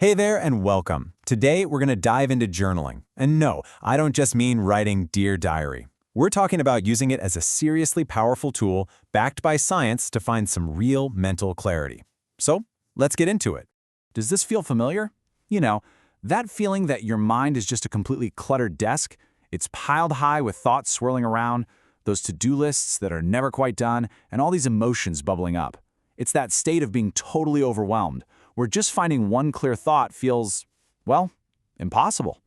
Hey there and welcome. Today we're going to dive into journaling. And no, I don't just mean writing Dear Diary. We're talking about using it as a seriously powerful tool backed by science to find some real mental clarity. So, let's get into it. Does this feel familiar? You know, that feeling that your mind is just a completely cluttered desk? It's piled high with thoughts swirling around, those to-do lists that are never quite done, and all these emotions bubbling up. It's that state of being totally overwhelmed, where just finding one clear thought feels, well, impossible.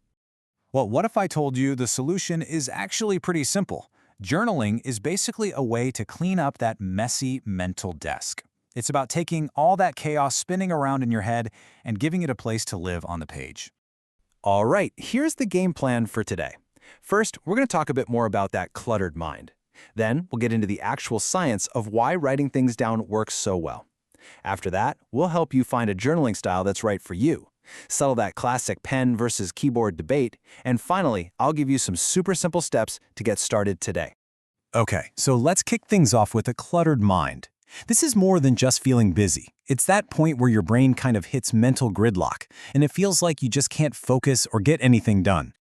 Well, what if I told you the solution is actually pretty simple? Journaling is basically a way to clean up that messy mental desk. It's about taking all that chaos spinning around in your head and giving it a place to live on the page. All right, here's the game plan for today. First, we're going to talk a bit more about that cluttered mind. Then, we'll get into the actual science of why writing things down works so well. After that, we'll help you find a journaling style that's right for you, settle that classic pen versus keyboard debate, and finally, I'll give you some super simple steps to get started today. Okay, so let's kick things off with a cluttered mind. This is more than just feeling busy. It's that point where your brain kind of hits mental gridlock, and it feels like you just can't focus or get anything done.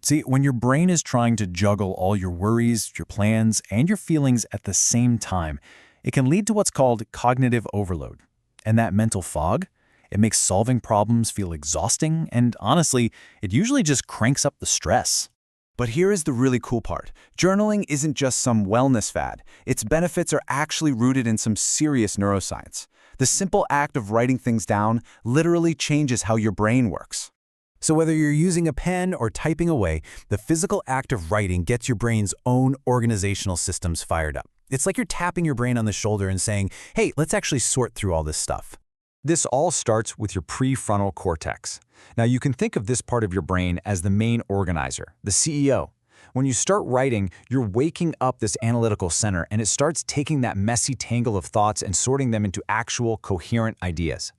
See, when your brain is trying to juggle all your worries, your plans, and your feelings at the same time, it can lead to what's called cognitive overload. And that mental fog, it makes solving problems feel exhausting, and honestly, it usually just cranks up the stress. But here is the really cool part. Journaling isn't just some wellness fad. Its benefits are actually rooted in some serious neuroscience. The simple act of writing things down literally changes how your brain works. So whether you're using a pen or typing away, the physical act of writing gets your brain's own organizational systems fired up. It's like you're tapping your brain on the shoulder and saying, hey, let's actually sort through all this stuff. This all starts with your prefrontal cortex. Now, you can think of this part of your brain as the main organizer, the CEO. When you start writing, you're waking up this analytical center, and it starts taking that messy tangle of thoughts and sorting them into actual, coherent ideas.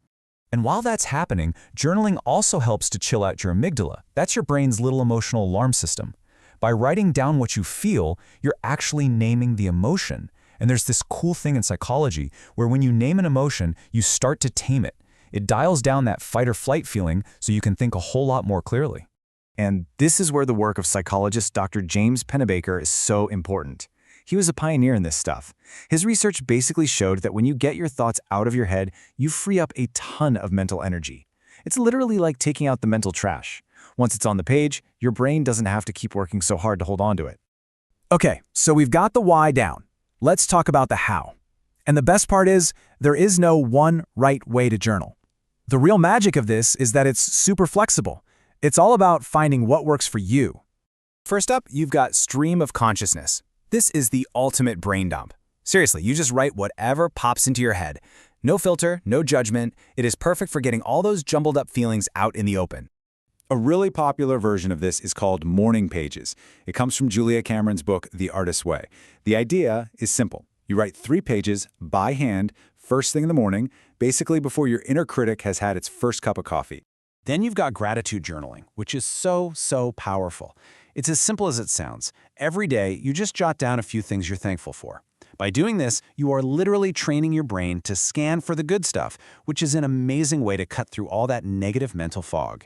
And while that's happening, journaling also helps to chill out your amygdala. That's your brain's little emotional alarm system. By writing down what you feel, you're actually naming the emotion. And there's this cool thing in psychology where when you name an emotion, you start to tame it. It dials down that fight or flight feeling so you can think a whole lot more clearly. And this is where the work of psychologist Dr. James Pennebaker is so important. He was a pioneer in this stuff. His research basically showed that when you get your thoughts out of your head, you free up a ton of mental energy. It's literally like taking out the mental trash. Once it's on the page, your brain doesn't have to keep working so hard to hold on to it. Okay, so we've got the why down. Let's talk about the how. And the best part is, there is no one right way to journal. The real magic of this is that it's super flexible. It's all about finding what works for you. First up, you've got stream of consciousness. This is the ultimate brain dump. Seriously, you just write whatever pops into your head. No filter, no judgment. It is perfect for getting all those jumbled up feelings out in the open. A really popular version of this is called morning pages. It comes from Julia Cameron's book, The Artist's Way. The idea is simple. You write 3 pages by hand, first thing in the morning, basically before your inner critic has had its first cup of coffee. Then you've got gratitude journaling, which is so powerful. It's as simple as it sounds. Every day, you just jot down a few things you're thankful for. By doing this, you are literally training your brain to scan for the good stuff, which is an amazing way to cut through all that negative mental fog.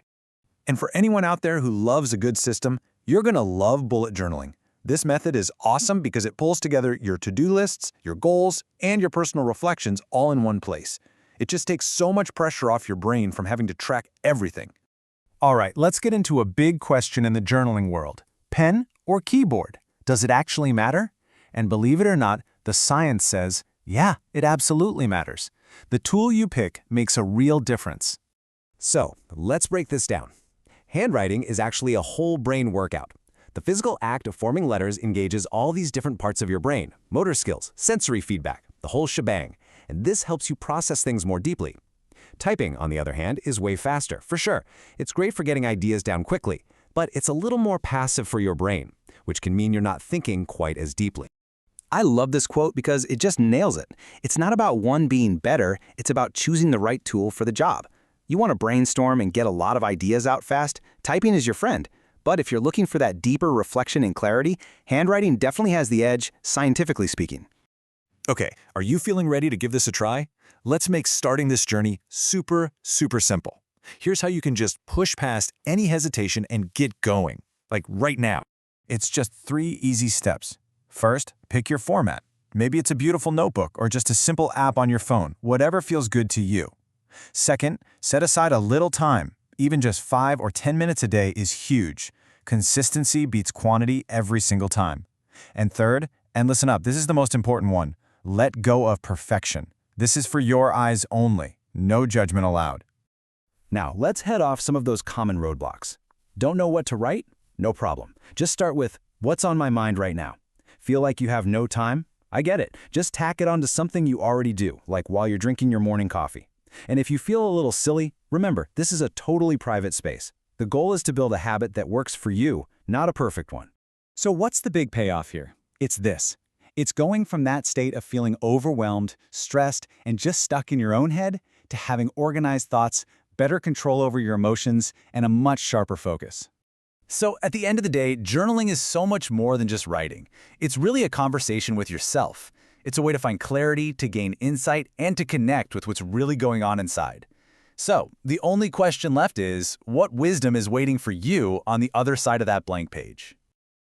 And for anyone out there who loves a good system, you're going to love bullet journaling. This method is awesome because it pulls together your to-do lists, your goals, and your personal reflections all in one place. It just takes so much pressure off your brain from having to track everything. All right, let's get into a big question in the journaling world. Pen or keyboard? Does it actually matter? And believe it or not, the science says, yeah, it absolutely matters. The tool you pick makes a real difference. So, let's break this down. Handwriting is actually a whole brain workout. The physical act of forming letters engages all these different parts of your brain, motor skills, sensory feedback, the whole shebang, and this helps you process things more deeply. Typing, on the other hand, is way faster, for sure. It's great for getting ideas down quickly, but it's a little more passive for your brain, which can mean you're not thinking quite as deeply. I love this quote because it just nails it. It's not about one being better, it's about choosing the right tool for the job. You want to brainstorm and get a lot of ideas out fast? Typing is your friend. But if you're looking for that deeper reflection and clarity, handwriting definitely has the edge, scientifically speaking. Okay, are you feeling ready to give this a try? Let's make starting this journey super simple. Here's how you can just push past any hesitation and get going, like right now. It's just 3 easy steps. First, pick your format. Maybe it's a beautiful notebook or just a simple app on your phone, whatever feels good to you. Second, set aside a little time. Even just 5 or 10 minutes a day is huge. Consistency beats quantity every single time. And third, and listen up, this is the most important one, let go of perfection. This is for your eyes only. No judgment allowed. Now, let's head off some of those common roadblocks. Don't know what to write? No problem. Just start with, what's on my mind right now? Feel like you have no time? I get it. Just tack it onto something you already do, like while you're drinking your morning coffee. And if you feel a little silly, remember, this is a totally private space. The goal is to build a habit that works for you, not a perfect one. So what's the big payoff here? It's this. It's going from that state of feeling overwhelmed, stressed, and just stuck in your own head to having organized thoughts, better control over your emotions, and a much sharper focus. So at the end of the day, journaling is so much more than just writing. It's really a conversation with yourself. It's a way to find clarity, to gain insight, and to connect with what's really going on inside. So the only question left is, what wisdom is waiting for you on the other side of that blank page?